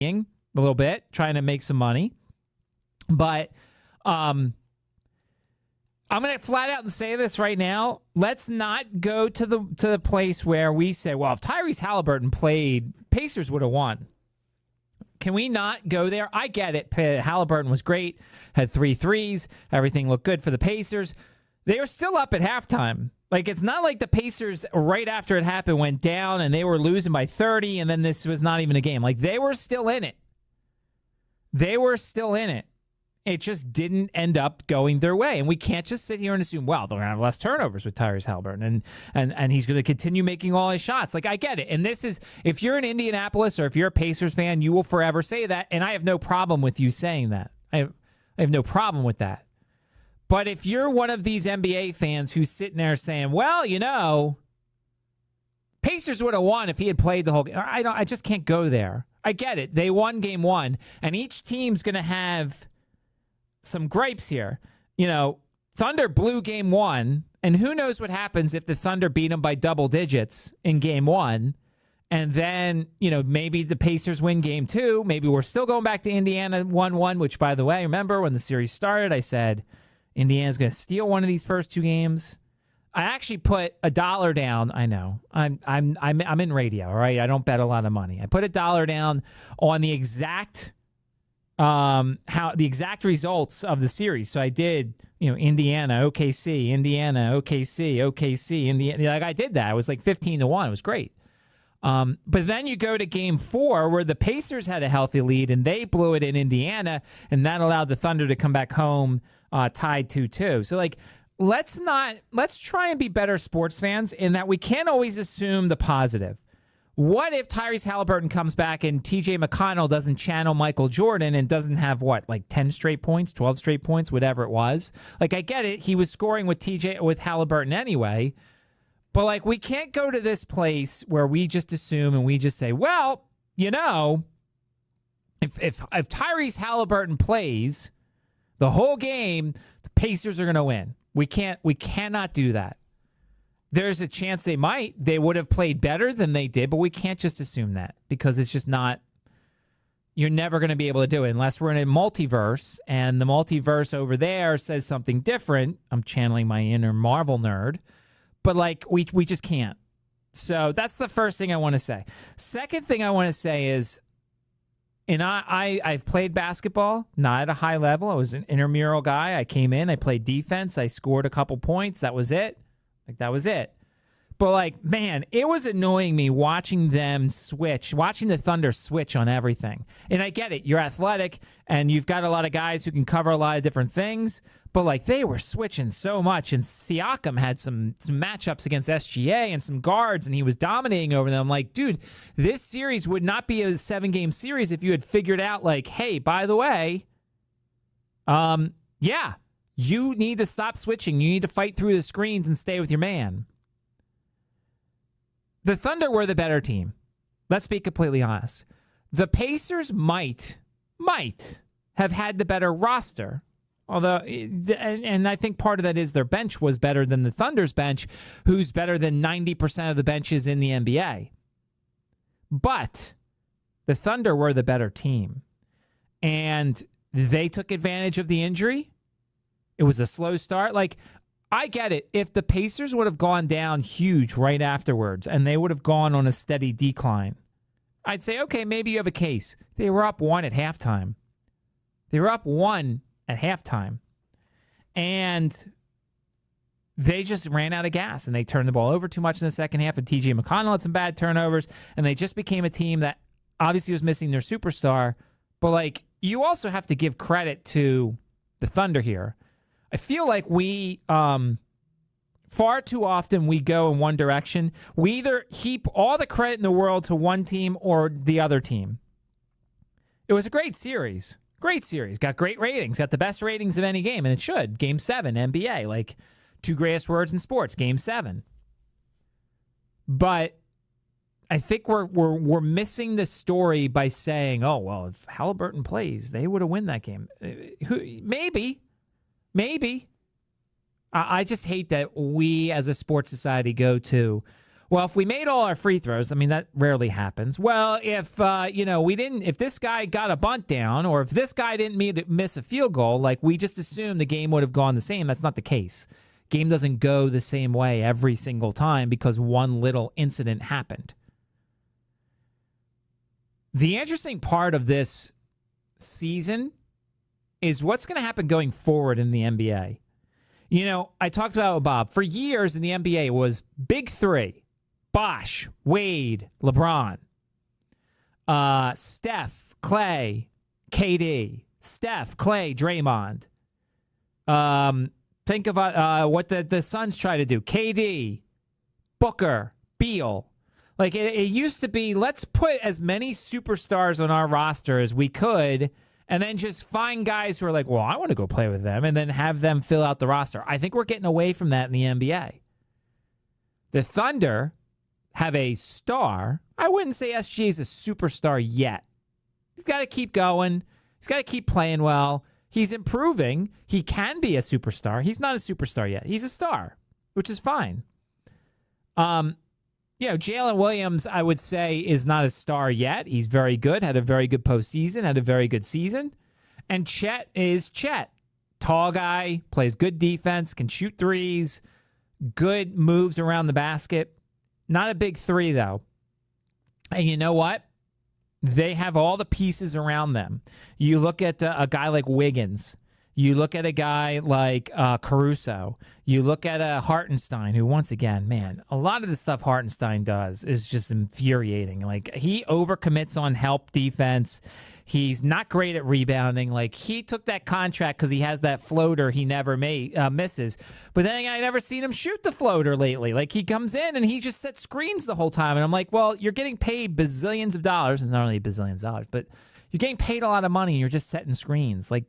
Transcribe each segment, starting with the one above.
a little bit, trying to make some money. But I'm going to flat out and say this right now. Let's not go to the place where we say, well, if Tyrese Halliburton played, Pacers would have won. Can we not go there? I get it. Halliburton was great, had 3 threes. Everything looked good for the Pacers. They were still up at halftime. Like, it's not like the Pacers, right after it happened, went down and they were losing by 30, and then this was not even a game. Like, they were still in it. They were still in it. It just didn't end up going their way. And we can't just sit here and assume, well, they're going to have less turnovers with Tyrese Halliburton and he's going to continue making all his shots. Like, I get it. And this is, if you're in Indianapolis or if you're a Pacers fan, you will forever say that. And I have no problem with you saying that. I have no problem with that. But if you're one of these NBA fans who's sitting there saying, well, you know, Pacers would have won if he had played the whole game. I just can't go there. I get it. They won game 1, and each team's going to have some gripes here. You know, Thunder blew game 1, and who knows what happens if the Thunder beat them by double digits in game 1, and then, you know, maybe the Pacers win game 2. Maybe we're still going back to Indiana 1-1, which, by the way, remember when the series started, I said Indiana's going to steal one of these first 2 games. I actually put $1 down. I know I'm in radio, all right? I don't bet a lot of money. I put $1 down on the exact results of the series. So I did, you know, Indiana, OKC, Indiana, OKC, OKC, Indiana. Like, I did that. It was like 15-1. It was great. But then you go to game 4 where the Pacers had a healthy lead and they blew it in Indiana, and that allowed the Thunder to come back home tied 2-2. So, like, let's try and be better sports fans in that we can't always assume the positive. What if Tyrese Halliburton comes back and TJ McConnell doesn't channel Michael Jordan and doesn't have, what, like 10 straight points, 12 straight points, whatever it was? Like, I get it. He was scoring with Halliburton anyway. But, like, we can't go to this place where we just assume and we just say, well, you know, if Tyrese Halliburton plays the whole game, the Pacers are going to win. We cannot do that. There's a chance they would have played better than they did, but we can't just assume that because it's just not, you're never going to be able to do it unless we're in a multiverse and the multiverse over there says something different. I'm channeling my inner Marvel nerd, but like we just can't. So that's the first thing I want to say. Second thing I want to say is, and I've played basketball, not at a high level. I was an intramural guy. I came in, I played defense, I scored a couple points. That was it. Like, that was it. But, like, man, it was annoying me watching them switch, watching the Thunder switch on everything. And I get it. You're athletic, and you've got a lot of guys who can cover a lot of different things. But, like, they were switching so much. And Siakam had some matchups against SGA and some guards, and he was dominating over them. I'm like, dude, this series would not be a 7-game series if you had figured out, like, hey, by the way, yeah, you need to stop switching. You need to fight through the screens and stay with your man. The Thunder were the better team. Let's be completely honest. The Pacers might have had the better roster. Although, and I think part of that is their bench was better than the Thunder's bench, who's better than 90% of the benches in the NBA. But the Thunder were the better team. And they took advantage of the injury. It was a slow start. Like, I get it. If the Pacers would have gone down huge right afterwards and they would have gone on a steady decline, I'd say, okay, maybe you have a case. They were up 1 at halftime. And they just ran out of gas and they turned the ball over too much in the second half. And TJ McConnell had some bad turnovers. And they just became a team that obviously was missing their superstar. But, like, you also have to give credit to the Thunder here. I feel like we, far too often we go in one direction. We either heap all the credit in the world to one team or the other team. It was a great series. Got great ratings. Got the best ratings of any game, and it should. Game 7, NBA. Like, 2 greatest words in sports. Game 7. But I think we're missing the story by saying, oh, well, if Halliburton plays, they would have won that game. Maybe. I just hate that we as a sports society go to, Well, if we made all our free throws, I mean, that rarely happens. Well, if, if this guy got a bunt down or if this guy didn't miss a field goal, like we just assumed the game would have gone the same. That's not the case. Game doesn't go the same way every single time because one little incident happened. The interesting part of this season is what's going to happen going forward in the NBA. You know, I talked about Bob. For years in the NBA was big three. Bosh, Wade, LeBron, Steph, Clay, KD, Steph, Clay, Draymond. Think of what the Suns try to do. KD, Booker, Beal. Like it used to be, let's put as many superstars on our roster as we could and then just find guys who are like, well, I want to go play with them and then have them fill out the roster. I think we're getting away from that in the NBA. The Thunder have a star. I wouldn't say SGA is a superstar yet. He's got to keep going. He's got to keep playing well. He's improving. He can be a superstar. He's not a superstar yet. He's a star, which is fine. Jalen Williams, I would say, is not a star yet. He's very good, had a very good postseason, had a very good season. And Chet is Chet. Tall guy, plays good defense, can shoot threes, good moves around the basket. Not a big three, though. And you know what? They have all the pieces around them. You look at a guy like Wiggins. You look at a guy like Caruso. You look at a Hartenstein, who, once again, man, a lot of the stuff Hartenstein does is just infuriating. Like, he overcommits on help defense. He's not great at rebounding. Like, he took that contract because he has that floater he never misses. But then I never seen him shoot the floater lately. Like, he comes in and he just sets screens the whole time. And I'm like, well, you're getting paid bazillions of dollars. It's not only bazillions of dollars, but you're getting paid a lot of money and you're just setting screens. Like,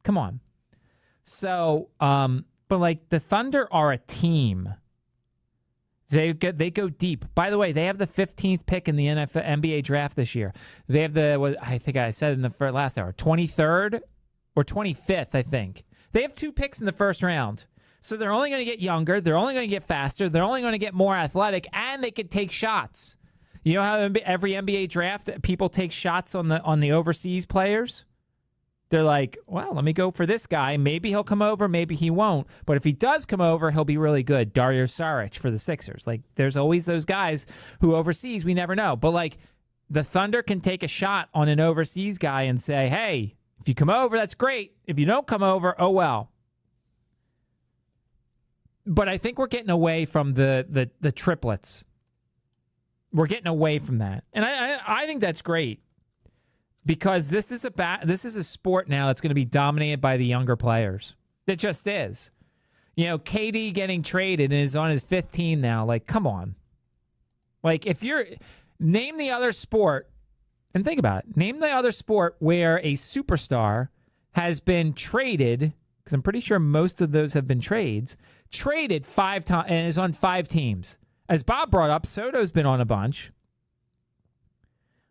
come on. So, but like the Thunder are a team. They go deep. By the way, they have the 15th pick in the NBA draft this year. They have I think I said in the last hour, 23rd or 25th, I think. They have 2 picks in the first round. So they're only going to get younger. They're only going to get faster. They're only going to get more athletic, and they can take shots. You know how every NBA draft, people take shots on the overseas players? They're like, well, let me go for this guy. Maybe he'll come over, maybe he won't. But if he does come over, he'll be really good. Dario Saric for the Sixers. Like, there's always those guys who overseas, we never know. But, like, the Thunder can take a shot on an overseas guy and say, hey, if you come over, that's great. If you don't come over, oh, well. But I think we're getting away from the triplets. We're getting away from that. And I think that's great. Because this is a sport now that's going to be dominated by the younger players. It just is. You know, KD getting traded and is on his 5th team now. Like, come on. Like, name the other sport, and think about it. Name the other sport where a superstar has been traded, because I'm pretty sure most of those have been traded 5 times and is on 5 teams. As Bob brought up, Soto's been on a bunch.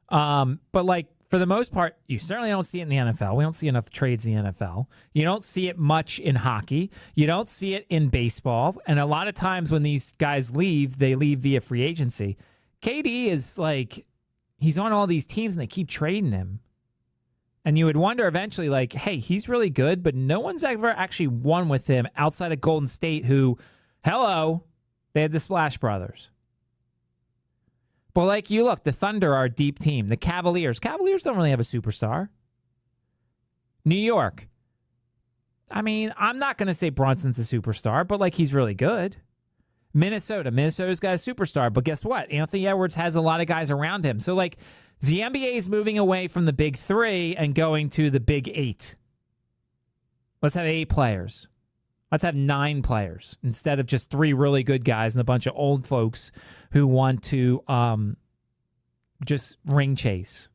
But like, for the most part, you certainly don't see it in the NFL. We don't see enough trades in the NFL. You don't see it much in hockey. You don't see it in baseball. And a lot of times when these guys leave, they leave via free agency. KD is like, he's on all these teams and they keep trading him. And you would wonder eventually, like, hey, he's really good, but no one's ever actually won with him outside of Golden State, who, hello, they had the Splash Brothers. But like you look, the Thunder are a deep team. The Cavaliers don't really have a superstar. New York. I mean, I'm not going to say Brunson's a superstar, but like he's really good. Minnesota's got a superstar, but guess what? Anthony Edwards has a lot of guys around him. So like the NBA is moving away from the big 3 and going to the big 8. Let's have 8 players. Let's have 9 players instead of just 3 really good guys and a bunch of old folks who want to just ring chase.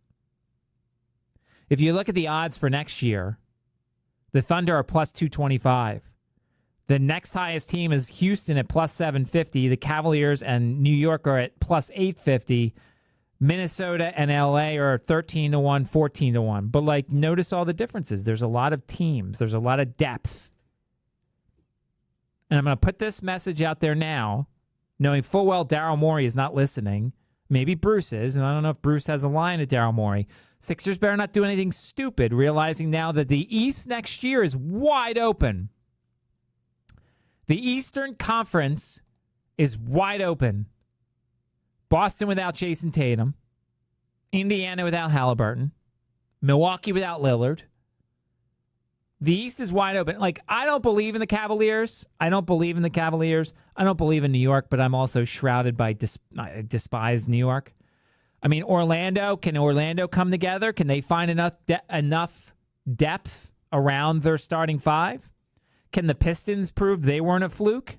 If you look at the odds for next year, the Thunder are plus 225. The next highest team is Houston at plus 750. The Cavaliers and New York are at plus 850. Minnesota and LA are 13-1, 14-1. But like, notice all the differences. There's a lot of teams. There's a lot of depth. And I'm going to put this message out there now knowing full well Daryl Morey is not listening. Maybe Bruce is, and I don't know if Bruce has a line at Daryl Morey. Sixers better not do anything stupid, realizing now that the East next year is wide open. The Eastern Conference is wide open. Boston without Jason Tatum. Indiana without Halliburton. Milwaukee without Lillard. The East is wide open. Like, I don't believe in the Cavaliers. I don't believe in New York, but I'm also shrouded by I despise New York. I mean, Orlando. Can Orlando come together? Can they find enough depth around their starting five? Can the Pistons prove they weren't a fluke?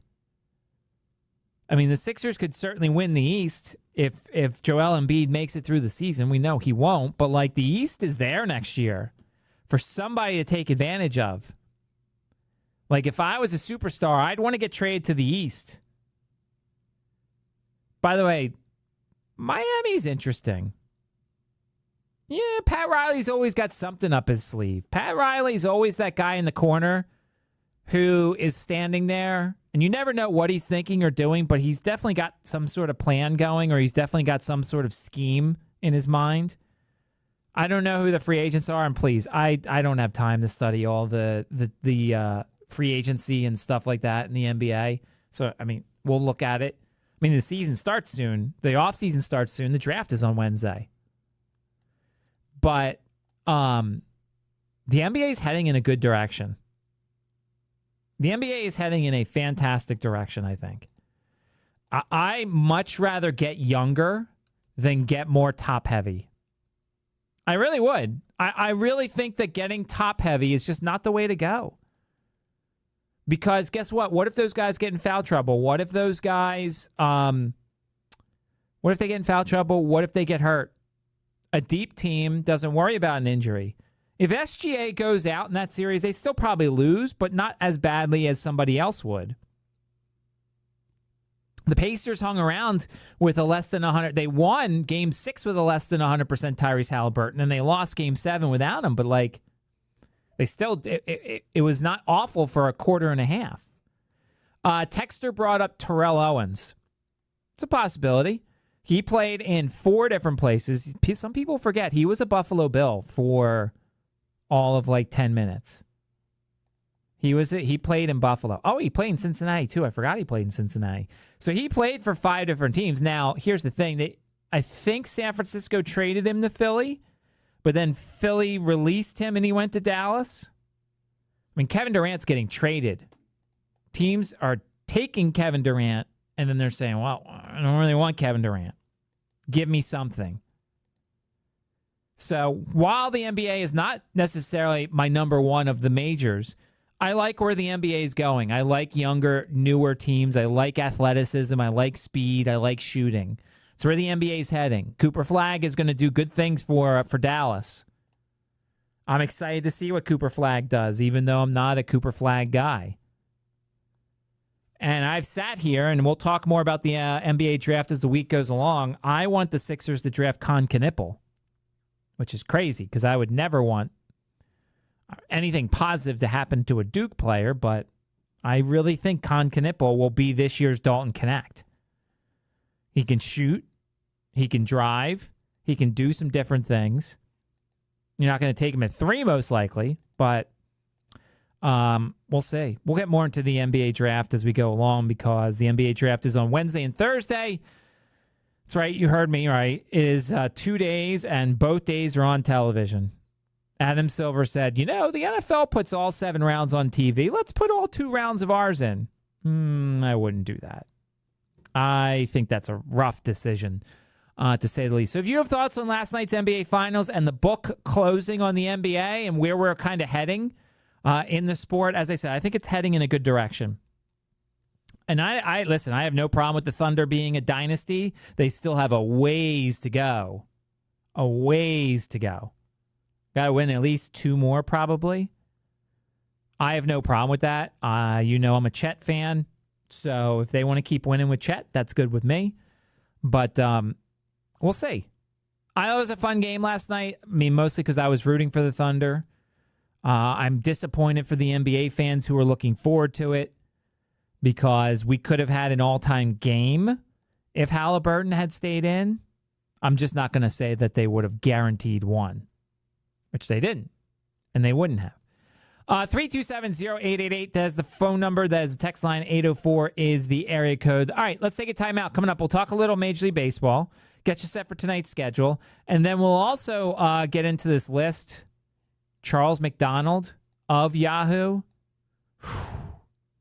I mean, the Sixers could certainly win the East if Joel Embiid makes it through the season. We know he won't, but like the East is there next year for somebody to take advantage of. Like if I was a superstar, I'd want to get traded to the East. By the way, Miami's interesting. Yeah, Pat Riley's always got something up his sleeve. Pat Riley's always that guy in the corner who is standing there, and you never know what he's thinking or doing, but he's definitely got some sort of plan going, or he's definitely got some sort of scheme in his mind. I don't know who the free agents are, and please, I don't have time to study all the free agency and stuff like that in the NBA. So, I mean, we'll look at it. I mean, the season starts soon. The offseason starts soon. The draft is on Wednesday. But the NBA is heading in a good direction. The NBA is heading in a fantastic direction, I think. I much rather get younger than get more top-heavy. I really would. I really think that getting top-heavy is just not the way to go. Because guess what? What if those guys get in foul trouble? What if those guys, what if they get in foul trouble? What if they get hurt? A deep team doesn't worry about an injury. If SGA goes out in that series, they still probably lose, but not as badly as somebody else would. The Pacers hung around with a less than 100. They won Game 6 with a less than 100% Tyrese Halliburton, and they lost Game 7 without him. But like, they still, it was not awful for a quarter and a half. Texter brought up Terrell Owens. It's a possibility. He played in 4 different places. Some people forget he was a Buffalo Bill for all of like 10 minutes. He played in Buffalo. Oh, he played in Cincinnati too. I forgot he played in Cincinnati. So he played for 5 different teams. Now, here's the thing. I think San Francisco traded him to Philly, but then Philly released him and he went to Dallas. I mean, Kevin Durant's getting traded. Teams are taking Kevin Durant and then they're saying, well, I don't really want Kevin Durant. Give me something. So while the NBA is not necessarily my number one of the majors, I like where the NBA is going. I like younger, newer teams. I like athleticism. I like speed. I like shooting. It's where the NBA is heading. Cooper Flagg is going to do good things for Dallas. I'm excited to see what Cooper Flagg does, even though I'm not a Cooper Flagg guy. And I've sat here, and we'll talk more about the NBA draft as the week goes along. I want the Sixers to draft Con Knippel, which is crazy because I would never want anything positive to happen to a Duke player, but I really think Con Knippel will be this year's Dalton Knecht. He can shoot. He can drive. He can do some different things. You're not going to take him at 3 most likely, but we'll see. We'll get more into the NBA draft as we go along because the NBA draft is on Wednesday and Thursday. That's right. You heard me right. It is 2 days, and both days are on television. Adam Silver said, the NFL puts all 7 rounds on TV. Let's put all 2 rounds of ours in. I wouldn't do that. I think that's a rough decision, to say the least. So if you have thoughts on last night's NBA Finals and the book closing on the NBA and where we're kind of heading in the sport, as I said, I think it's heading in a good direction. And I listen, I have no problem with the Thunder being a dynasty. They still have a ways to go. A ways to go. Got to win at least 2 more, probably. I have no problem with that. I'm a Chet fan. So if they want to keep winning with Chet, that's good with me. But we'll see. I thought it was a fun game last night. I mean, mostly because I was rooting for the Thunder. I'm disappointed for the NBA fans who are looking forward to it. because we could have had an all-time game if Halliburton had stayed in. I'm just not going to say that they would have guaranteed one, which they didn't, and they wouldn't have. 327-0888, that is the phone number. That is the text line. 804 is the area code. All right, let's take a timeout. Coming up, we'll talk a little Major League Baseball, get you set for tonight's schedule, and then we'll also get into this list. Charles McDonald of Yahoo.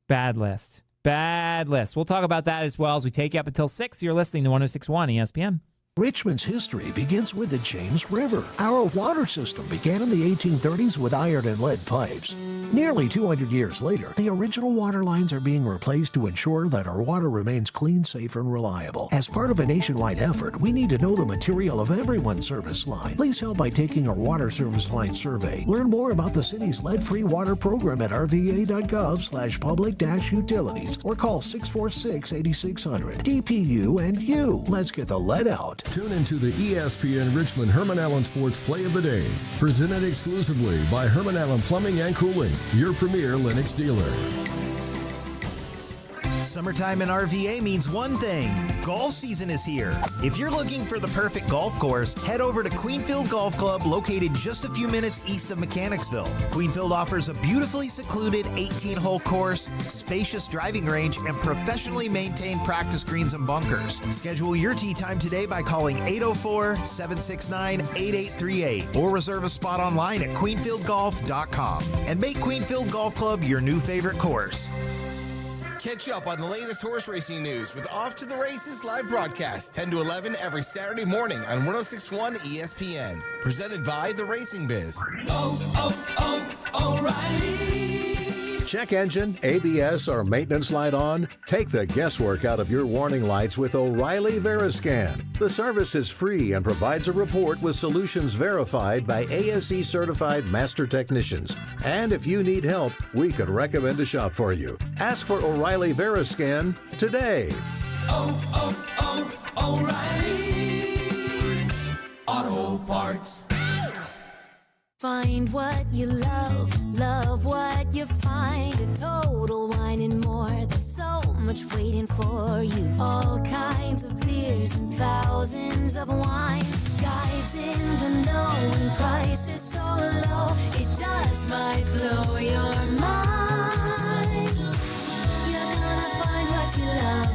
Bad list. Bad list. We'll talk about that as well as we take you up until 6. You're listening to 106.1 ESPN. Richmond's history begins with the James River. Our water system began in the 1830s with iron and lead pipes. Nearly 200 years later, the original water lines are being replaced to ensure that our water remains clean, safe, and reliable. As part of a nationwide effort, we need to know the material of everyone's service line. Please help by taking our water service line survey. Learn more about the city's lead-free water program at rva.gov/public-utilities or call 646-8600. DPU and you. Let's get the lead out. Tune into the ESPN Richmond Herman Allen Sports Play of the Day, presented exclusively by Herman Allen Plumbing and Cooling, your premier Lennox dealer. Summertime in RVA means one thing. Golf season is here. If you're looking for the perfect golf course, head over to Queenfield Golf Club, located just a few minutes east of Mechanicsville. Queenfield offers a beautifully secluded 18-hole course, spacious driving range, and professionally maintained practice greens and bunkers. Schedule your tee time today by calling 804-769-8838 or reserve a spot online at queenfieldgolf.com. And make Queenfield Golf Club your new favorite course. Catch up on the latest horse racing news with Off to the Races live broadcast, 10 to 11 every Saturday morning on 106.1 ESPN. Presented by The Racing Biz. O'Reilly. Check engine, ABS, or maintenance light on? Take the guesswork out of your warning lights with O'Reilly Veriscan. The service is free and provides a report with solutions verified by ASE certified master technicians. And if you need help, we could recommend a shop for you. Ask for O'Reilly Veriscan today. O'Reilly Auto Parts. Find what you love, love what you find. A Total Wine and More, there's so much waiting for you. All kinds of beers and thousands of wines. Guys in the know and prices so low, it just might blow your mind. You're gonna find what you love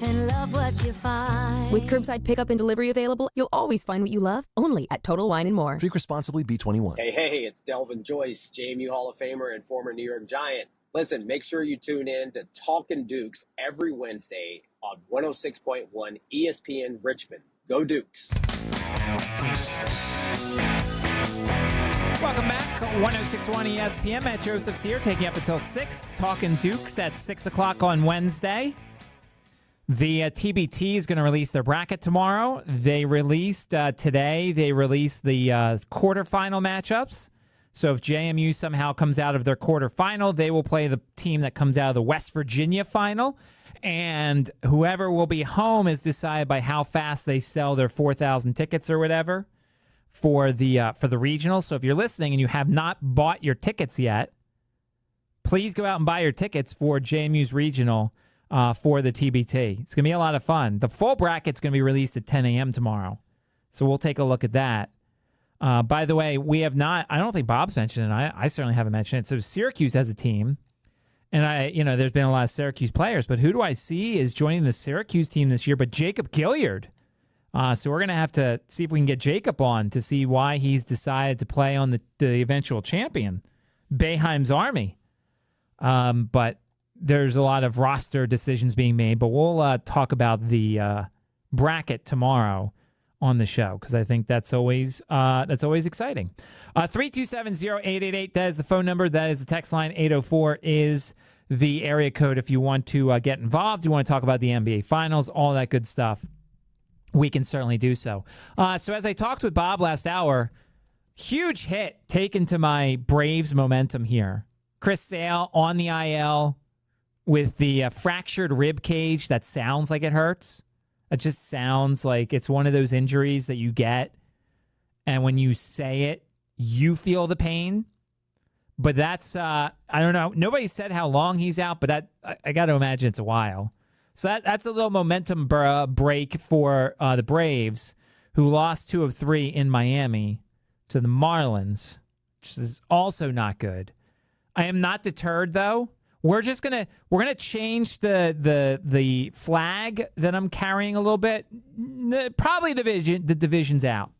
and love what you find. With curbside pickup and delivery available, you'll always find what you love, only at Total Wine & More. Drink responsibly, B21. Hey, it's Delvin Joyce, JMU Hall of Famer and former New York Giant. Listen, make sure you tune in to Talkin' Dukes every Wednesday on 106.1 ESPN Richmond. Go Dukes. Welcome back. 106.1 ESPN. Matt Joseph's here, taking up until 6. Talking Dukes at 6 o'clock on Wednesday. The TBT is going to release their bracket tomorrow. They released today, the quarterfinal matchups. So if JMU somehow comes out of their quarterfinal, they will play the team that comes out of the West Virginia final. And whoever will be home is decided by how fast they sell their 4,000 tickets or whatever for the regional. So if you're listening and you have not bought your tickets yet, please go out and buy your tickets for JMU's regional for the TBT. It's going to be a lot of fun. The full bracket's going to be released at 10 a.m. tomorrow. So we'll take a look at that. By the way, we have not, I don't think Bob's mentioned it. I certainly haven't mentioned it. So Syracuse has a team. And there's been a lot of Syracuse players, but who do I see is joining the Syracuse team this year? But Jacob Gilliard. So we're going to have to see if we can get Jacob on to see why he's decided to play on the eventual champion, Boeheim's Army. But there's a lot of roster decisions being made, but we'll talk about the bracket tomorrow on the show because I think that's always exciting. 327-0888, that is the phone number. That is the text line. 804 is the area code if you want to get involved. You want to talk about the NBA Finals, all that good stuff. We can certainly do so. So as I talked with Bob last hour, huge hit taken to my Braves momentum here. Chris Sale on the IL with the fractured rib cage that sounds like it hurts. It just sounds like it's one of those injuries that you get, and when you say it, you feel the pain. But that's, I don't know. Nobody said how long he's out, but I got to imagine it's a while. So that's a little momentum break for the Braves, who lost 2 of 3 in Miami to the Marlins, which is also not good. I am not deterred, though. We're gonna change the flag that I'm carrying a little bit. Probably the division's out.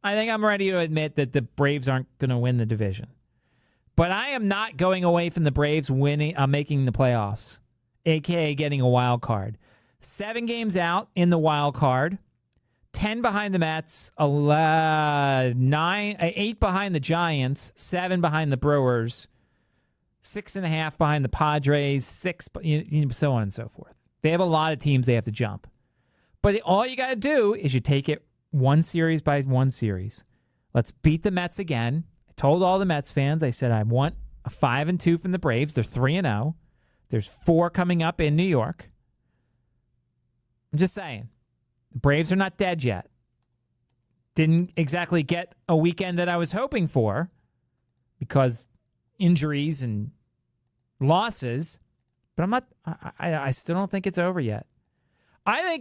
I think I'm ready to admit that the Braves aren't going to win the division. But I am not going away from the Braves making the playoffs, a.k.a. getting a wild card. 7 games out in the wild card, 10 behind the Mets, 8 behind the Giants, 7 behind the Brewers, 6.5 behind the Padres, 6, so on and so forth. They have a lot of teams they have to jump. But all you got to do is you take it one series by one series. Let's beat the Mets again. I told all the Mets fans, I said I want a 5-2 from the Braves. They're 3-0. There's 4 coming up in New York. I'm just saying. The Braves are not dead yet. Didn't exactly get a weekend that I was hoping for because injuries and losses, but I'm not. I still don't think it's over yet. I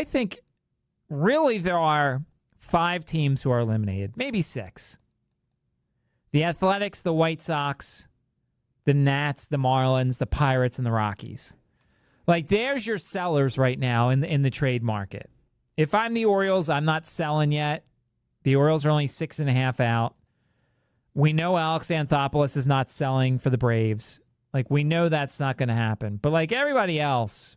think really there are 5 teams who are eliminated, maybe 6. The Athletics, the White Sox, the Nats, the Marlins, the Pirates, and the Rockies. Like, there's your sellers right now in the trade market. If I'm the Orioles, I'm not selling yet. The Orioles are only 6.5 out. We know Alex Anthopoulos is not selling for the Braves. Like, we know that's not going to happen. But like everybody else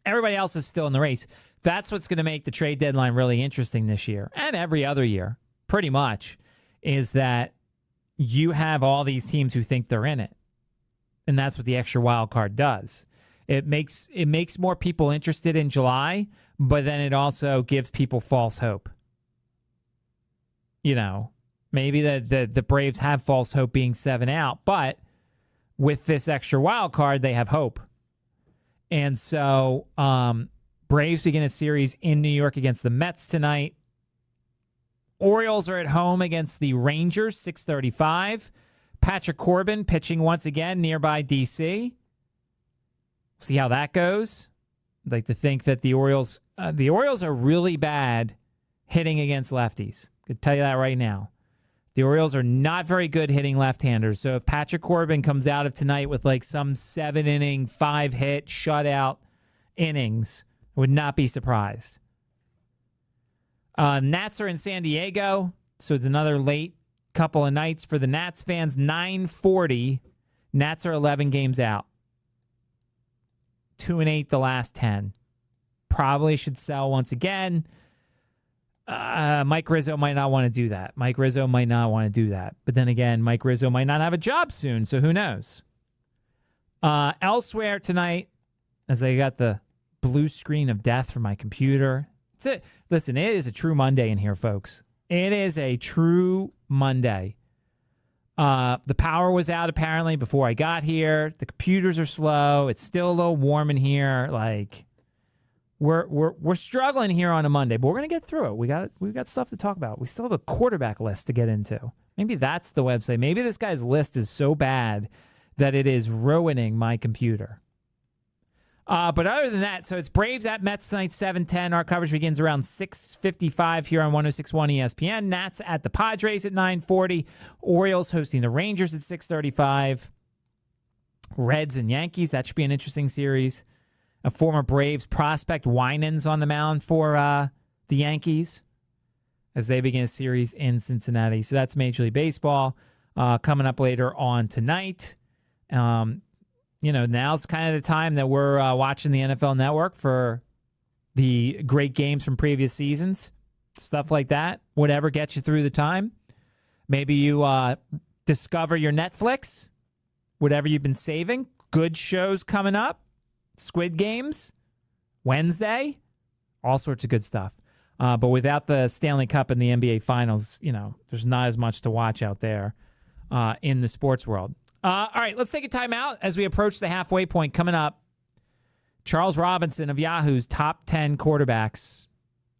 is still in the race. That's what's going to make the trade deadline really interesting this year and every other year, pretty much, is that you have all these teams who think they're in it. And that's what the extra wild card does. It makes more people interested in July, but then it also gives people false hope. You know, maybe the Braves have false hope being 7 out, but with this extra wild card, they have hope. And so Braves begin a series in New York against the Mets tonight. Orioles are at home against the Rangers, 6:35. Patrick Corbin pitching once again nearby D.C. See how that goes. I'd like to think that the Orioles are really bad hitting against lefties. I could tell you that right now. The Orioles are not very good hitting left-handers. So if Patrick Corbin comes out of tonight with like some 7-inning, 5-hit shutout innings, I would not be surprised. Nats are in San Diego, so it's another late couple of nights for the Nats fans. 9:40. Nats are 11 games out. 2-8 the last 10. Probably should sell once again. Mike Rizzo might not want to do that. But then again, Mike Rizzo might not have a job soon, so who knows? Elsewhere tonight, as I got the blue screen of death from my computer. Listen, it is a true Monday in here, folks. It is a true Monday. The power was out apparently before I got here. The computers are slow. It's still a little warm in here. Like, we're struggling here on a Monday, but we're gonna get through it. We've got stuff to talk about. We still have a quarterback list to get into. Maybe that's the website. Maybe this guy's list is so bad that it is ruining my computer. But other than that, so it's Braves at Mets tonight, 7:10. Our coverage begins around 6:55 here on 106.1 ESPN. Nats at the Padres at 9:40. Orioles hosting the Rangers at 6:35. Reds and Yankees, that should be an interesting series. A former Braves prospect, Winans, on the mound for the Yankees as they begin a series in Cincinnati. So that's Major League Baseball coming up later on tonight. Now's kind of the time that we're watching the NFL Network for the great games from previous seasons, stuff like that. Whatever gets you through the time. Maybe you discover your Netflix, whatever you've been saving. Good shows coming up. Squid Games, Wednesday, all sorts of good stuff. But without the Stanley Cup and the NBA Finals, there's not as much to watch out there in the sports world. All right, let's take a timeout as we approach the halfway point. Coming up, Charles Robinson of Yahoo's top 10 quarterbacks.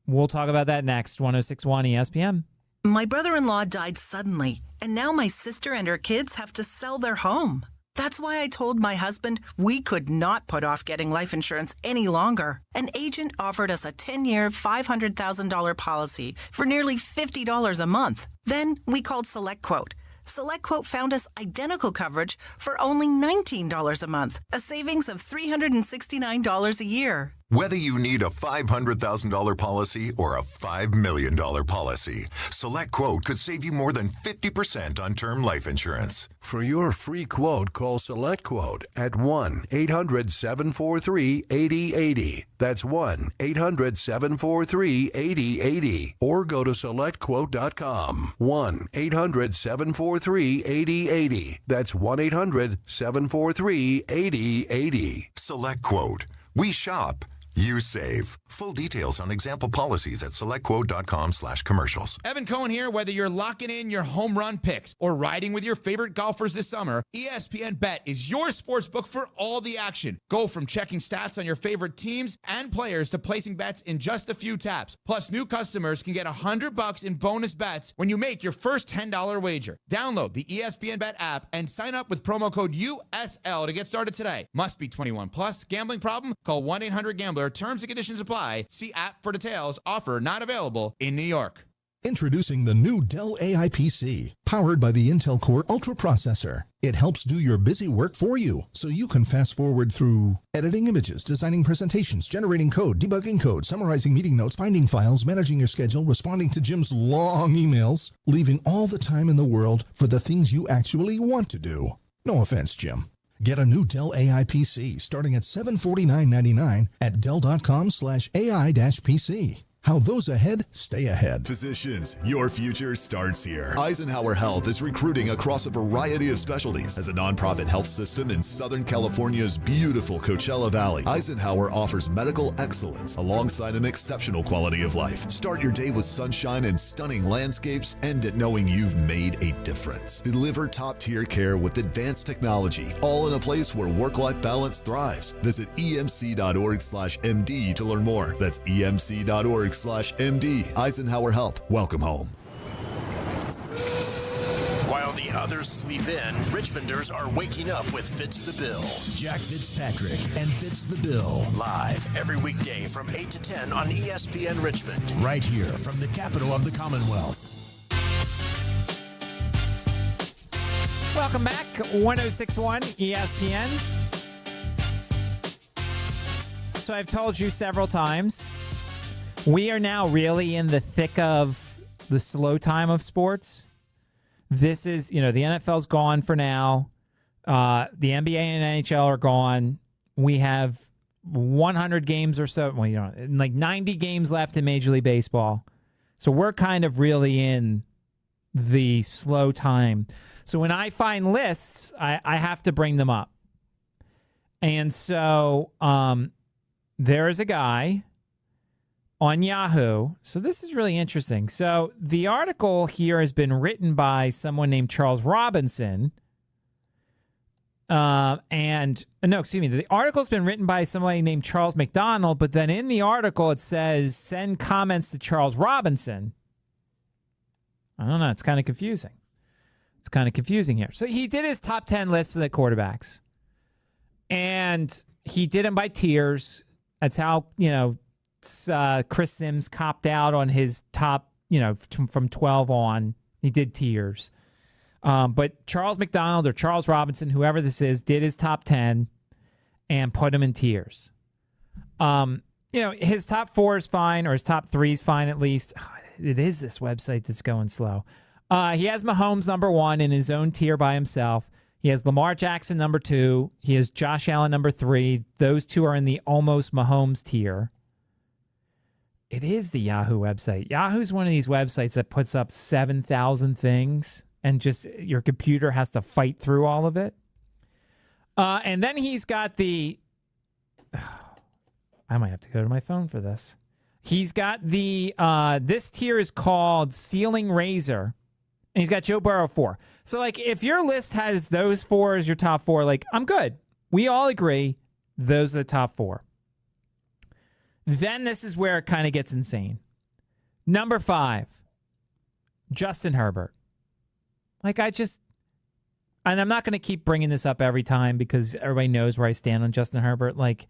We'll talk about that next. 106.1 ESPN. My brother-in-law died suddenly, and now my sister and her kids have to sell their home. That's why I told my husband we could not put off getting life insurance any longer. An agent offered us a 10-year, $500,000 policy for nearly $50 a month. Then we called SelectQuote. SelectQuote found us identical coverage for only $19 a month, a savings of $369 a year. Whether you need a $500,000 policy or a $5 million policy, SelectQuote could save you more than 50% on term life insurance. For your free quote, call SelectQuote at 1-800-743-8080. That's 1-800-743-8080. Or go to SelectQuote.com. 1-800-743-8080. That's 1-800-743-8080. SelectQuote. We shop. You save. Full details on example policies at selectquote.com/commercials. Evan Cohen here. Whether you're locking in your home run picks or riding with your favorite golfers this summer, ESPN Bet is your sports book for all the action. Go from checking stats on your favorite teams and players to placing bets in just a few taps. Plus, new customers can get $100 in bonus bets when you make your first $10 wager. Download the ESPN Bet app and sign up with promo code USL to get started today. Must be 21 plus. Gambling problem? Call 1-800-GAMBLER. Terms and conditions apply. See app for details. Offer not available in New York. Introducing the new Dell AI PC, powered by the Intel Core Ultra processor. It helps do your busy work for you, so you can fast forward through editing images, designing presentations, generating code, debugging code, summarizing meeting notes, finding files, managing your schedule, responding to Jim's long emails, leaving all the time in the world for the things you actually want to do. No offense, Jim. Get a new Dell AI PC starting at $749.99 at Dell.com/AI-PC. How those ahead stay ahead. Physicians, your future starts here. Eisenhower Health is recruiting across a variety of specialties. As a nonprofit health system in Southern California's beautiful Coachella Valley, Eisenhower offers medical excellence alongside an exceptional quality of life. Start your day with sunshine and stunning landscapes. End it knowing you've made a difference. Deliver top-tier care with advanced technology, all in a place where work-life balance thrives. Visit emc.org/MD to learn more. That's emc.org/MD. Eisenhower Health. Welcome home. While the others sleep in, Richmonders are waking up with Fitz the Bill. Jack Fitzpatrick and Fitz the Bill. Live every weekday from 8 to 10 on ESPN Richmond. Right here from the capital of the Commonwealth. Welcome back. 106.1 ESPN. So I've told you several times, we are now really in the thick of the slow time of sports. This is, the NFL's gone for now. The NBA and NHL are gone. We have 100 games or so, like 90 games left in Major League Baseball. So we're kind of really in the slow time. So when I find lists, I have to bring them up. And so there is a guy on Yahoo. So this is really interesting. So the article here has been written by someone named Charles Robinson. The article's been written by somebody named Charles McDonald, but then in the article it says, send comments to Charles Robinson. I don't know. It's kind of confusing. Here. So he did his top 10 lists of the quarterbacks. And he did them by tiers. That's how, Chris Sims copped out on his top, from 12 on. He did tiers. But Charles McDonald or Charles Robinson, whoever this is, did his top 10 and put them in tiers. His top 4 is fine, or his top 3 is fine at least. It is this website that's going slow. He has Mahomes number 1 in his own tier by himself. He has Lamar Jackson number 2. He has Josh Allen number 3. Those two are in the almost Mahomes tier. It is the Yahoo website. Yahoo's one of these websites that puts up 7,000 things and just your computer has to fight through all of it. And then he's got the... I might have to go to my phone for this. He's got the... this tier is called Ceiling Razor. And he's got Joe Burrow 4. So, if your list has those 4 as your top 4, I'm good. We all agree those are the top 4. Then this is where it kind of gets insane. Number 5, Justin Herbert. Like, and I'm not going to keep bringing this up every time because everybody knows where I stand on Justin Herbert. Like,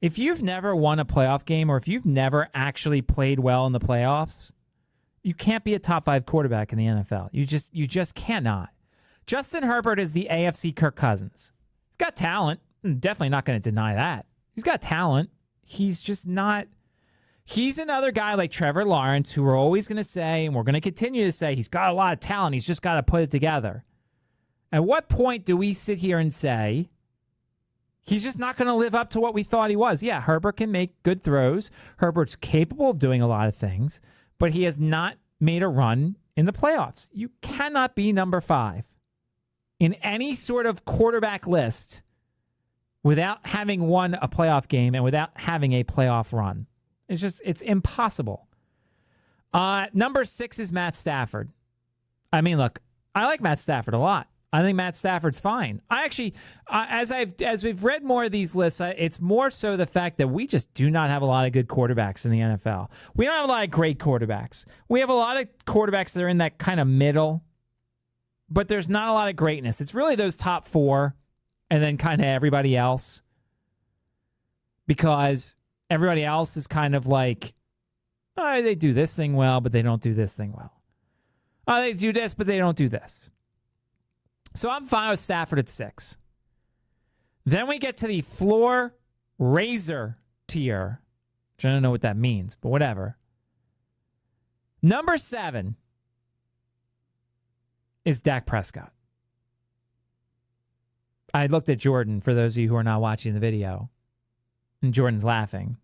if you've never won a playoff game or if you've never actually played well in the playoffs, you can't be a top 5 quarterback in the NFL. You just cannot. Justin Herbert is the AFC Kirk Cousins. He's got talent. I'm definitely not going to deny that. He's got talent. He's just not. He's another guy like Trevor Lawrence who we're always going to say, and we're going to continue to say, he's got a lot of talent. He's just got to put it together. At what point do we sit here and say, he's just not going to live up to what we thought he was? Yeah, Herbert can make good throws. Herbert's capable of doing a lot of things, but he has not made a run in the playoffs. You cannot be number 5 in any sort of quarterback list without having won a playoff game and without having a playoff run. It's impossible. Number 6 is Matt Stafford. I mean, look, I like Matt Stafford a lot. I think Matt Stafford's fine. I actually, as we've read more of these lists, it's more so the fact that we just do not have a lot of good quarterbacks in the NFL. We don't have a lot of great quarterbacks. We have a lot of quarterbacks that are in that kind of middle, but there's not a lot of greatness. It's really those top 4 and then kind of everybody else, because everybody else is kind of like, oh, they do this thing well, but they don't do this thing well. Oh, they do this, but they don't do this. So I'm fine with Stafford at 6. Then we get to the floor raiser tier, which I don't know what that means, but whatever. Number 7 is Dak Prescott. I looked at Jordan, for those of you who are not watching the video, and Jordan's laughing.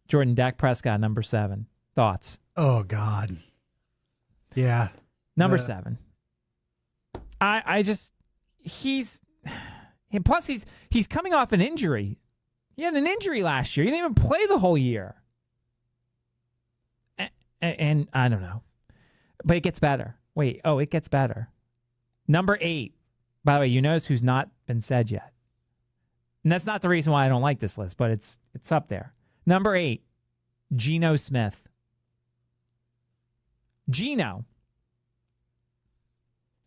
Jordan, Dak Prescott, number 7. Thoughts? Oh, God. Yeah. Number 7. Plus he's coming off an injury. He had an injury last year. He didn't even play the whole year. And I don't know. But it gets better. It gets better. Number 8. By the way, you notice who's not been said yet. And that's not the reason why I don't like this list, but it's up there. Number 8, Geno Smith. Geno.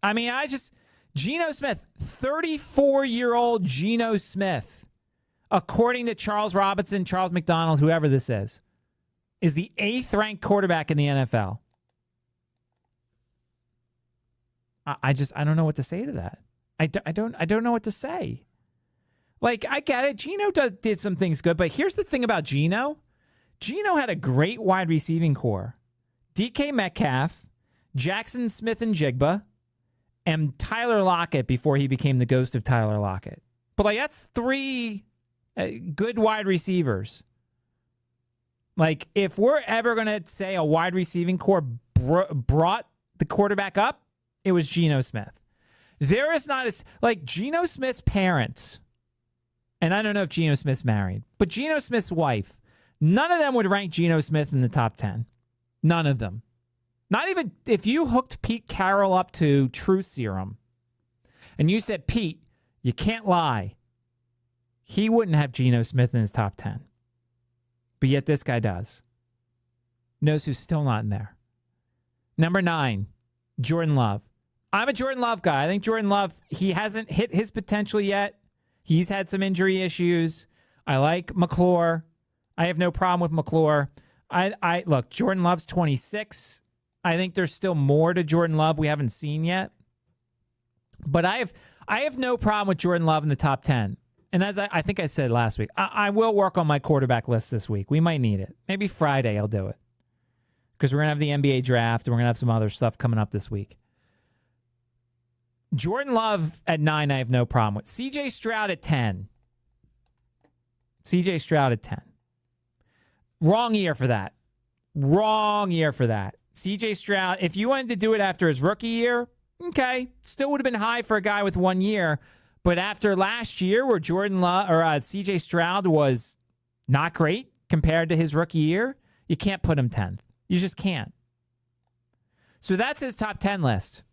I mean, Geno Smith, 34-year-old Geno Smith, according to Charles Robinson, Charles McDonald, whoever this is the 8th-ranked quarterback in the NFL. I don't know what to say to that. I don't know what to say. Like, I get it. Geno did some things good, but here's the thing about Geno. Geno had a great wide receiving core. DK Metcalf, Jackson Smith and Jigba, and Tyler Lockett before he became the ghost of Tyler Lockett. But, like, that's 3 good wide receivers. Like, if we're ever going to say a wide receiving core brought the quarterback up, it was Geno Smith. There is not like Geno Smith's parents, and I don't know if Geno Smith's married, but Geno Smith's wife, none of them would rank Geno Smith in the top 10. None of them. Not even if you hooked Pete Carroll up to Truth Serum and you said, Pete, you can't lie, he wouldn't have Geno Smith in his top 10. But yet this guy does. Knows who's still not in there. Number 9, Jordan Love. I'm a Jordan Love guy. I think Jordan Love, he hasn't hit his potential yet. He's had some injury issues. I like McClure. I have no problem with McClure. I look, Jordan Love's 26. I think there's still more to Jordan Love we haven't seen yet. But I have no problem with Jordan Love in the top 10. And as I think I said last week, I will work on my quarterback list this week. We might need it. Maybe Friday I'll do it. Because we're going to have the NBA draft and we're going to have some other stuff coming up this week. Jordan Love at 9, I have no problem with. CJ Stroud at 10. CJ Stroud at 10. Wrong year for that. CJ Stroud, if you wanted to do it after his rookie year, okay, still would have been high for a guy with 1 year. But after last year where Jordan Love or CJ Stroud was not great compared to his rookie year, you can't put him 10th. You just can't. So that's his top 10 list.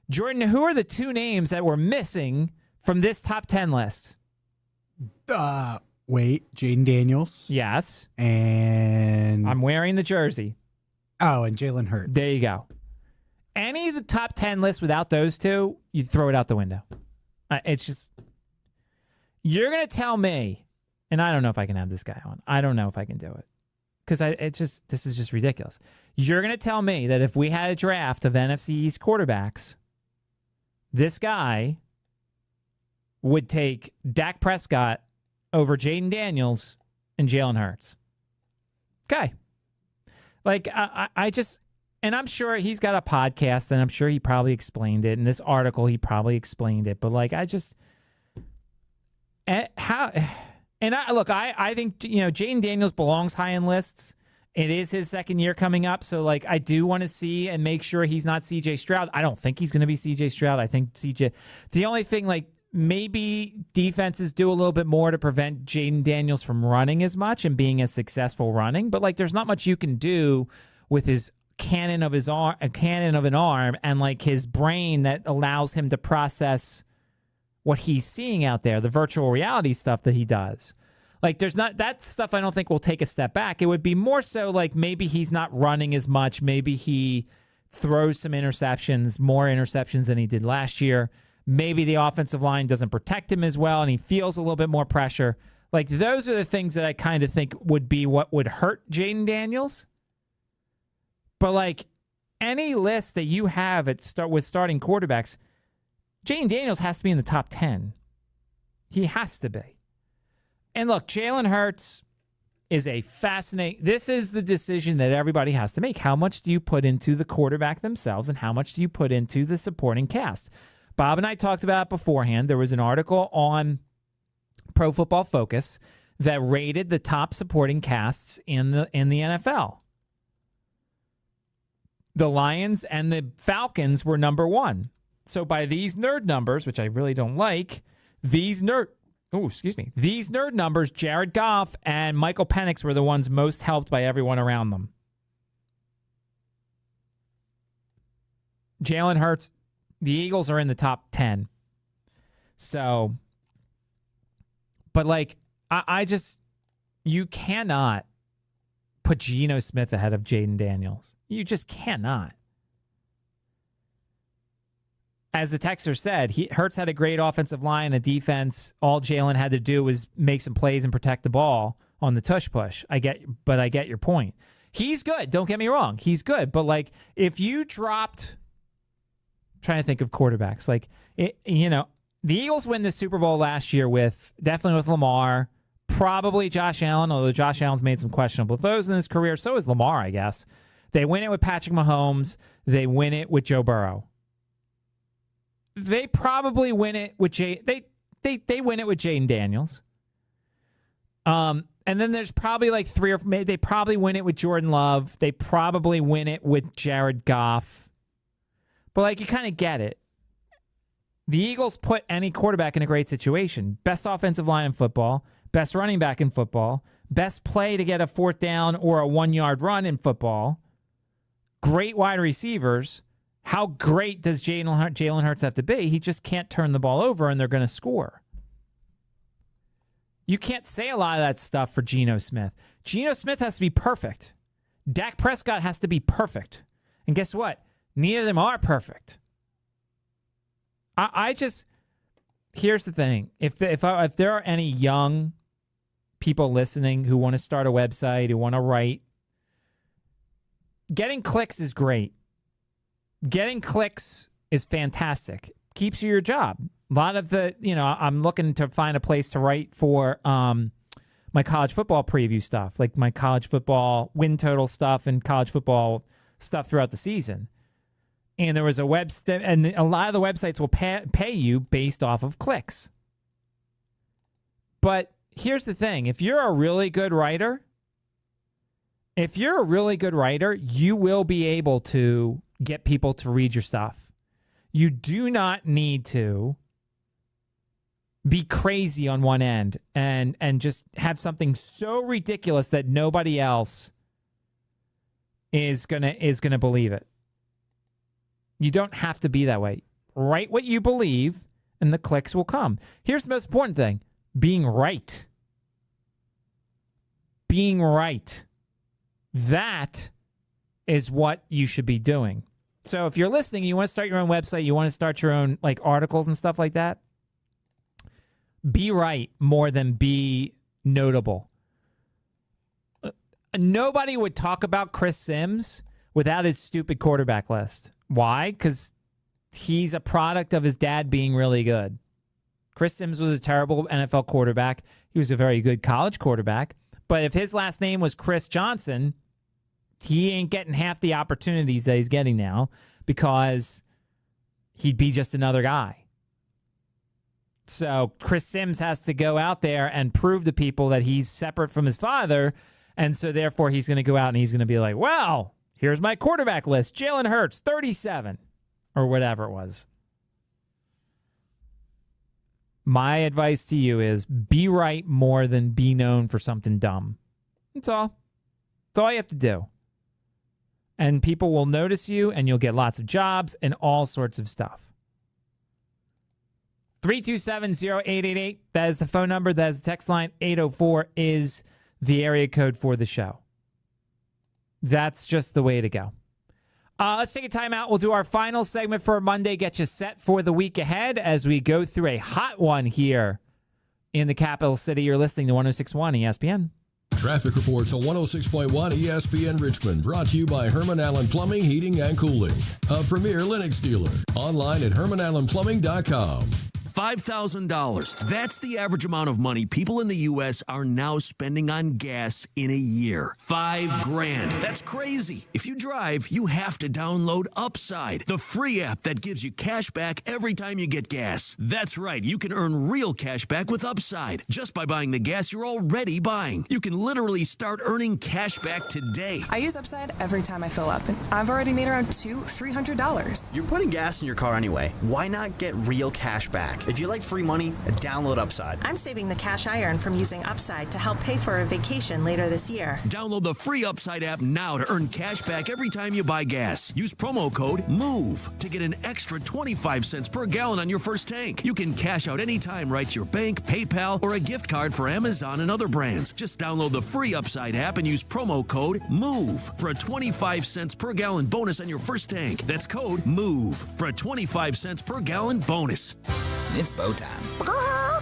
Jordan, who are the 2 names that were missing from this top 10 list? Jaden Daniels. Yes. And I'm wearing the jersey. Oh, and Jalen Hurts. There you go. any of the top 10 lists without those two, you throw it out the window. It's just, you're going to tell me, and I don't know if I can have this guy on. I don't know if I can do it. Because this is just ridiculous. You're going to tell me that if we had a draft of NFC East quarterbacks, this guy would take Dak Prescott over Jaden Daniels and Jalen Hurts. Okay. Like, I just, and I'm sure he's got a podcast, and I'm sure he probably explained it. In this article, he probably explained it. But, like, I just, how, and I think, Jaden Daniels belongs high in lists. It is his second year coming up. So, like, I do want to see and make sure he's not CJ Stroud. I don't think he's going to be CJ Stroud. I think the only thing, like, maybe defenses do a little bit more to prevent Jaden Daniels from running as much and being as successful running. But, like, there's not much you can do with his cannon of an arm and, like, his brain that allows him to process what he's seeing out there, the virtual reality stuff that he does. Like, there's not that stuff. I don't think will take a step back. It would be more so like maybe he's not running as much. Maybe he throws some interceptions, more interceptions than he did last year. Maybe the offensive line doesn't protect him as well, and he feels a little bit more pressure. Like, those are the things that I kind of think would be what would hurt Jaden Daniels. But, like, any list that you have with starting quarterbacks, Jaden Daniels has to be in the top 10. He has to be. And look, Jalen Hurts is this is the decision that everybody has to make. How much do you put into the quarterback themselves, and how much do you put into the supporting cast? Bob and I talked about it beforehand. There was an article on Pro Football Focus that rated the top supporting casts in the NFL. The Lions and the Falcons were number one. So by these nerd numbers, which I really don't like, these nerd numbers, Jared Goff and Michael Penix were the ones most helped by everyone around them. Jalen Hurts, the Eagles are in the top 10. So, but like, you cannot put Geno Smith ahead of Jaden Daniels. You just cannot. As the texter said, Hurts had a great offensive line, a defense. All Jalen had to do was make some plays and protect the ball on the tush push. I get your point. He's good. Don't get me wrong. He's good. But, like, if you dropped, I'm trying to think of quarterbacks, like, the Eagles win the Super Bowl last year definitely with Lamar, probably Josh Allen, although Josh Allen's made some questionable throws in his career. So is Lamar, I guess. They win it with Patrick Mahomes. They win it with Joe Burrow. They probably win it with they win it with Jaden Daniels. And then there's probably like they probably win it with Jordan Love. They probably win it with Jared Goff. But, like, you kind of get it. The Eagles put any quarterback in a great situation. Best offensive line in football, best running back in football, best play to get a 4th down or a 1-yard run in football. Great wide receivers. How great does Jalen Hurts have to be? He just can't turn the ball over, and they're going to score. You can't say a lot of that stuff for Geno Smith. Geno Smith has to be perfect. Dak Prescott has to be perfect. And guess what? Neither of them are perfect. Here's the thing. If there are any young people listening who want to start a website, who want to write, getting clicks is great. Getting clicks is fantastic. Keeps you your job. A lot of I'm looking to find a place to write for my college football preview stuff, like my college football win total stuff and college football stuff throughout the season. And there was and a lot of the websites will pay you based off of clicks. But here's the thing. If you're a really good writer, you will be able to get people to read your stuff. You do not need to be crazy on one end and just have something so ridiculous that nobody else is gonna believe it. You don't have to be that way. Write what you believe, and the clicks will come. Here's the most important thing: being right. Being right. That is what you should be doing. So if you're listening, you want to start your own website, you want to start your own like articles and stuff like that, be right more than be notable. Nobody would talk about Chris Sims without his stupid quarterback list. Why? Because he's a product of his dad being really good. Chris Sims was a terrible NFL quarterback. He was a very good college quarterback. But if his last name was Chris Johnson, he ain't getting half the opportunities that he's getting now because he'd be just another guy. So Chris Sims has to go out there and prove to people that he's separate from his father. And so therefore he's going to go out and he's going to be like, well, here's my quarterback list. Jalen Hurts, 37 or whatever it was. My advice to you is be right more than be known for something dumb. That's all. That's all you have to do. And people will notice you and you'll get lots of jobs and all sorts of stuff. 327-0888. That is the phone number. That is the text line. 804 is the area code for the show. That's just the way to go. Let's take a time out. We'll do our final segment for Monday. Get you set for the week ahead as we go through a hot one here in the capital city. You're listening to 106.1 ESPN. Traffic reports on 106.1 ESPN Richmond, brought to you by Herman Allen Plumbing, Heating, and Cooling, a premier Lennox dealer. Online at HermanAllenPlumbing.com. $5,000. That's the average amount of money people in the U.S. are now spending on gas in a year. $5,000. That's crazy. If you drive, you have to download Upside, the free app that gives you cash back every time you get gas. That's right. You can earn real cash back with Upside just by buying the gas you're already buying. You can literally start earning cash back today. I use Upside every time I fill up, and I've already made around $300. You're putting gas in your car anyway. Why not get real cash back? If you like free money, download Upside. I'm saving the cash I earn from using Upside to help pay for a vacation later this year. Download the free Upside app now to earn cash back every time you buy gas. Use promo code MOVE to get an extra 25 cents per gallon on your first tank. You can cash out anytime right to your bank, PayPal, or a gift card for Amazon and other brands. Just download the free Upside app and use promo code MOVE for a 25 cents per gallon bonus on your first tank. That's code MOVE for a 25 cents per gallon bonus. It's Bo time.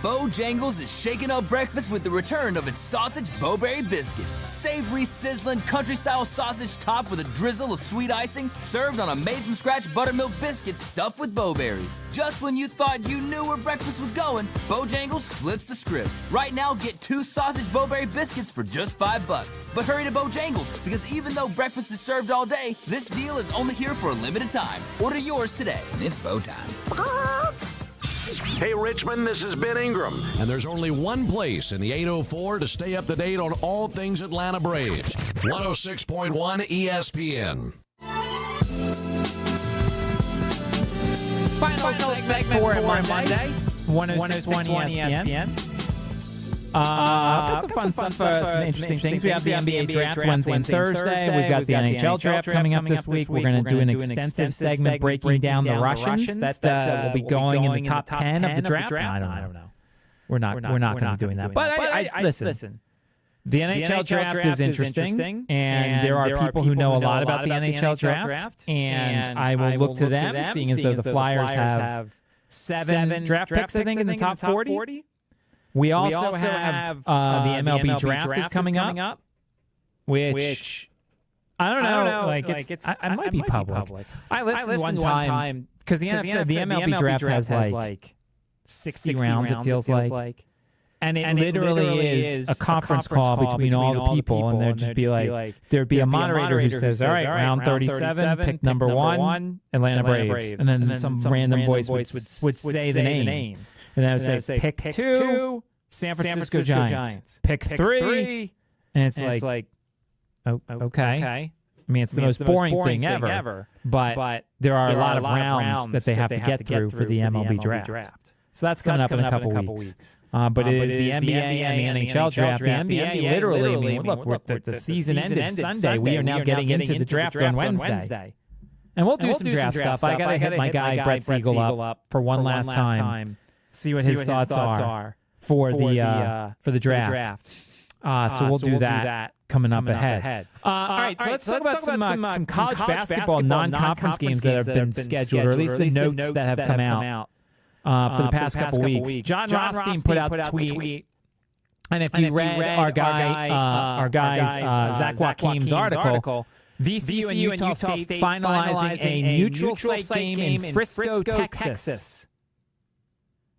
Bojangles is shaking up breakfast with the return of its sausage Bowberry biscuit. Savory, sizzling, country-style sausage topped with a drizzle of sweet icing, served on a made-from-scratch buttermilk biscuit stuffed with bowberries. Just when you thought you knew where breakfast was going, Bojangles flips the script. Right now, get 2 sausage Bowberry biscuits for just $5. But hurry to Bojangles, because even though breakfast is served all day, this deal is only here for a limited time. Order yours today. It's Bo time. Hey Richmond, this is Ben Ingram, and there's only one place in the 804 to stay up to date on all things Atlanta Braves. 106.1 ESPN. Final segment for Monday. 106.1 ESPN. Got some fun stuff, some interesting things. We have the NBA draft Wednesday and Thursday. We've got the NHL draft coming up this week. We're going to do an extensive segment breaking down the Russians that will be going in the top 10 of the draft. I don't know. We're not going to be doing that. But I listen. The NHL draft is interesting, and there are people who know a lot about the NHL draft, and I will look to them, seeing as though the Flyers have 7 draft picks, I think, in the top 40. We also have the MLB draft is coming up, which I don't know. Like it's I might be public. I listened one time because the MLB draft has like 60 rounds. It feels like, and it literally is a conference call between all the people, and there'd just be like there'd be a moderator who says, "All right, round 37, pick number 1, Atlanta Braves," and then some random voice would say the name. And then I would say, pick 2, San Francisco Giants. Pick 3. And it's like, okay. I mean, it's the most boring thing ever. But there are a lot of rounds that they have to get through for the MLB draft. So that's coming up in a couple weeks. But it is the NBA and the NHL draft. The NBA literally, I mean, look, the season ended Sunday. We are now getting into the draft on Wednesday. And we'll do some draft stuff. I got to hit my guy, Brett Siegel, up for one last time. See what his thoughts are for the draft. So we'll do that coming up ahead. All right, so let's talk about some college basketball non-conference games that have been scheduled, or at least the notes that have come out for the past couple weeks. John Rothstein put out the tweet, and if you read our guy's Zach Joachim's article, VCU and Utah State finalizing a neutral site game in Frisco, Texas.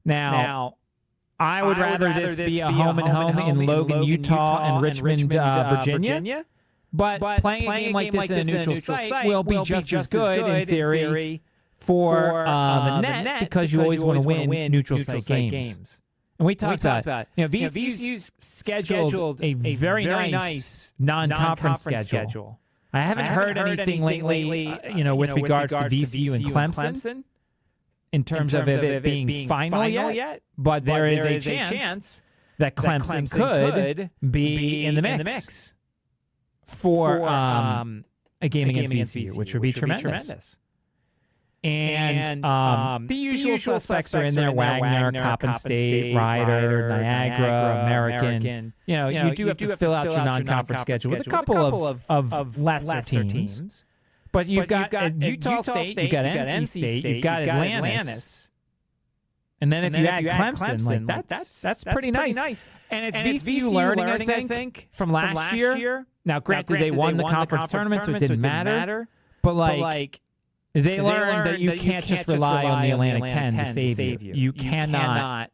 Now, I would rather this be a home and home in Logan, Utah, and Richmond, Virginia. But playing a game like this in a neutral site will be just as good in theory for the net because you always want to win neutral site games. And we talked about VCU's scheduled a very nice non-conference schedule. I haven't heard anything lately, with regards to VCU and Clemson in terms of it being final yet. But there is a chance that Clemson could be in the mix for a game against VCU, which would be tremendous. And the usual suspects are in there: Wagner, Coppin State, Ryder, Niagara, American. You do have to fill out your non-conference schedule with a couple of lesser teams. But you've got Utah State, you've got NC State, you've got Atlantis. And then if you add Clemson, that's pretty nice. And it's VCU learning, I think, from last year. Now, granted, they won the conference tournament, so it didn't matter. But they learned that you can't just rely on the Atlantic 10 to save you. You cannot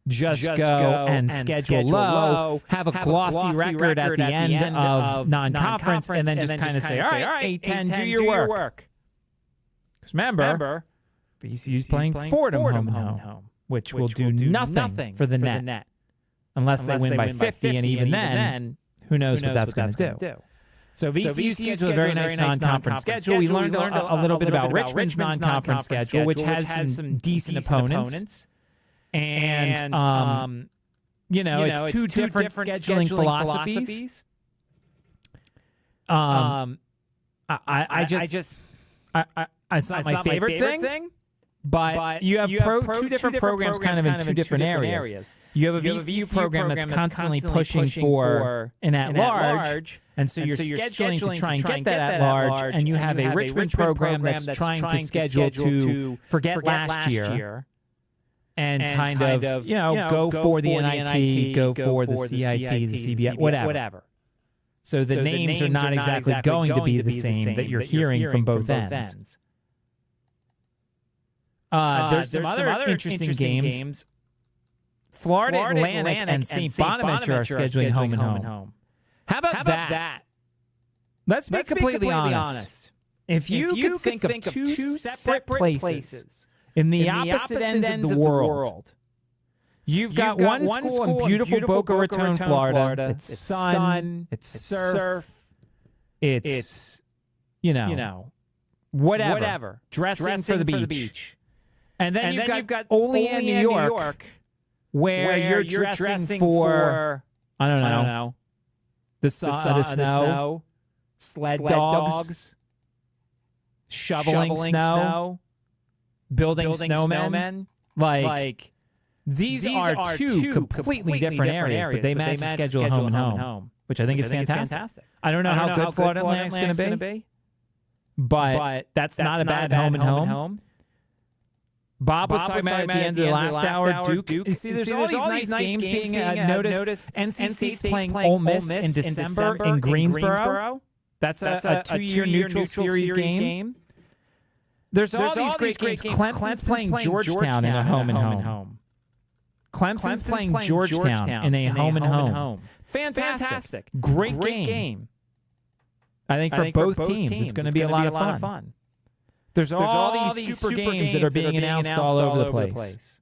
just go and schedule low, have a glossy record at the end of non-conference, and then just kind of say, all right, A10, do your work. Because remember, VCU's playing Fordham home and home, which will do nothing for the net. Unless they win by 50, and even then, who knows what that's going to do. So VCU scheduled a very nice non-conference schedule. We learned a little bit about Richmond's non-conference schedule, which has some decent opponents. And, it's two different scheduling philosophies. It's not my favorite thing, but you have two different programs kind of in two different areas. You have a VCU program that's constantly pushing for an at-large, and so you're scheduling to try and get that at-large, and you have a Richmond program that's trying to schedule to forget last year and kind of go for the NIT, go for the CIT, the CBI, whatever. So the names are not exactly going to be the same that you're hearing from both ends. There's some other interesting games. Florida Atlantic and St. Bonaventure are scheduling home and home. How about that? Let's be completely honest. If you could think of two separate places in the opposite ends of the world, you've got one school in beautiful Boca Raton, Florida. It's sun, it's surf, it's whatever. Dressing for the beach. And then you've got Olean, New York, where you're dressing for, I don't know, the snow, sled dogs, shoveling snow, building snowmen. These are two completely different areas, but they managed to schedule home and home, which I think is fantastic. I don't know how good Florida Atlantic's going to be, but that's not a bad home and home. Bob was talking about at the end of the last hour, Duke. See, there's all these nice games being noticed. NC State's playing Ole Miss in December in Greensboro. That's a 2-year neutral series game. There's all these great games. Clemson's playing Georgetown in a home and home. Clemson's playing Georgetown in a home and home. Fantastic. Great game. I think for both teams, it's going to be a lot of fun. There's all these super games that are being announced all over the place.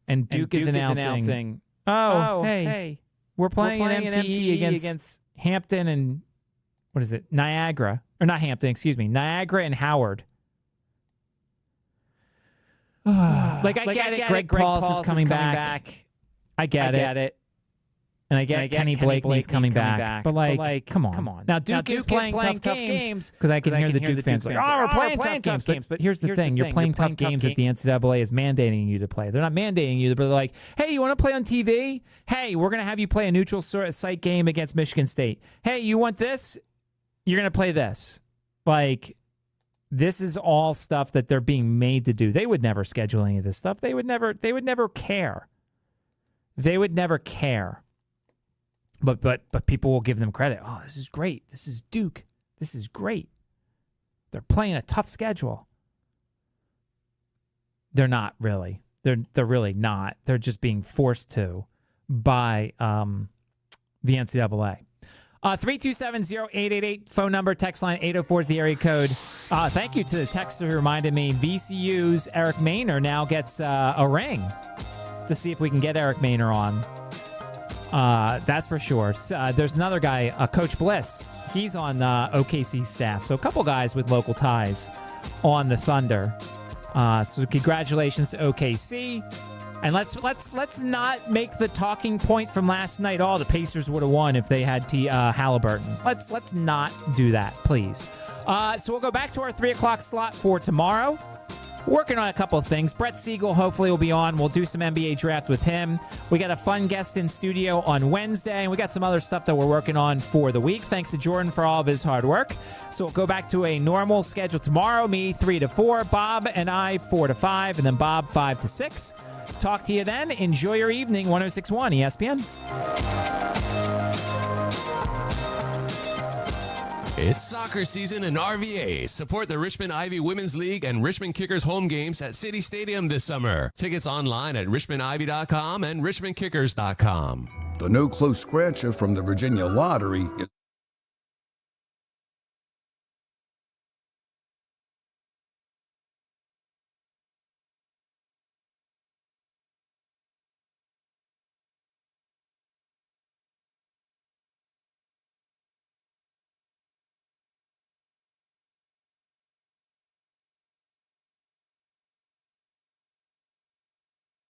And Duke is announcing, hey, we're playing an MTE against Hampton and, Niagara. Or not Hampton, Niagara and Howard. I get it. Greg Paulus is coming back. I get it. And I get Kenny Blakeney's coming back. But, like, come on. Now, Duke is playing tough games because I can hear the Duke fans like, we're playing tough games. But here's the thing. You're playing tough games that the NCAA is mandating you to play. They're not mandating you, but they're like, hey, you want to play on TV? Hey, we're going to have you play a neutral site game against Michigan State. Hey, you want this? You're going to play this. Like, this is all stuff that they're being made to do. They would never schedule any of this stuff. They would never care. They would never care. But people will give them credit. Oh, this is great. This is Duke. This is great. They're playing a tough schedule. They're not really. They're really not. They're just being forced to by the NCAA. 327-0888, phone number, text line 804 is the area code. Thank you to the texter who reminded me VCU's Eric Maynor now gets a ring to see if we can get Eric Maynor on. That's for sure. There's another guy, Coach Bliss. He's on OKC staff. So a couple guys with local ties on the Thunder. So congratulations to OKC. And let's not make the talking point from last night. Oh, the Pacers would have won if they had Halliburton. Let's not do that, please. So we'll go back to our 3 o'clock slot for tomorrow. Working on a couple of things. Brett Siegel hopefully will be on. We'll do some NBA draft with him. We got a fun guest in studio on Wednesday, and we got some other stuff that we're working on for the week. Thanks to Jordan for all of his hard work. So we'll go back to a normal schedule tomorrow. Me 3 to 4, Bob and I 4 to 5, and then Bob 5 to 6. Talk to you then. Enjoy your evening. 106.1 ESPN. It's soccer season in RVA. Support the Richmond Ivy Women's League and Richmond Kickers home games at City Stadium this summer. Tickets online at richmondivy.com and richmondkickers.com. The no close scratcher from the Virginia Lottery is